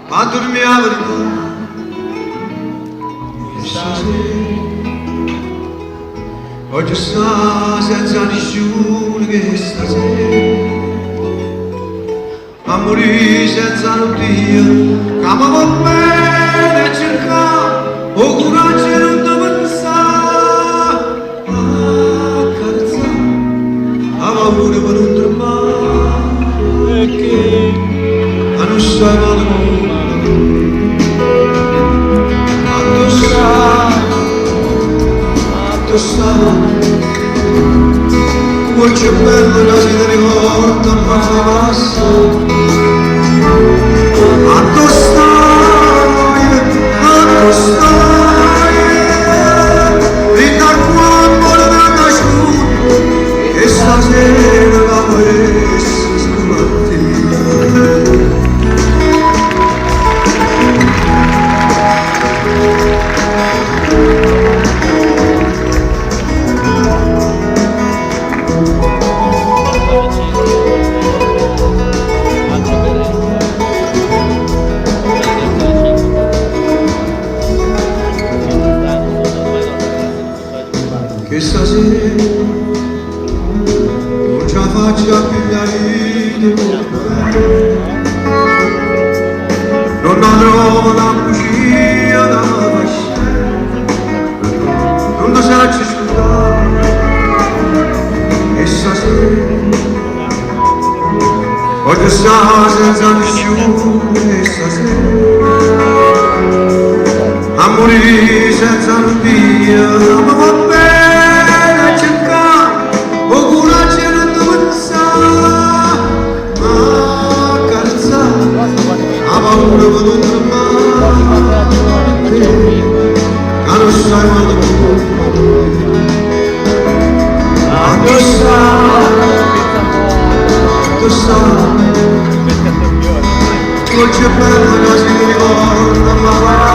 ma dormiamo di nuovo. E oggi sta senza nessuno che stasera a morire senza un Dio che mi va bene cercare o coraggio non ti pensare a carezzare a paura per non tremare perché a non sai male tu sai quel c'è bello che si ti ricorda ma ti passa a tu stai lì dal cuore da nasciuto e stasera la vorresti scomattina. Che stasera non ce la faccio a pigliare non la trovo la cucina da fascia non la saccio ascoltare e stasera oggi sta senza nessuno e stasera a morire senza un Dio ma va bene paura per non tremare che non sai male tu sai quel c'è bello che si ricorda ma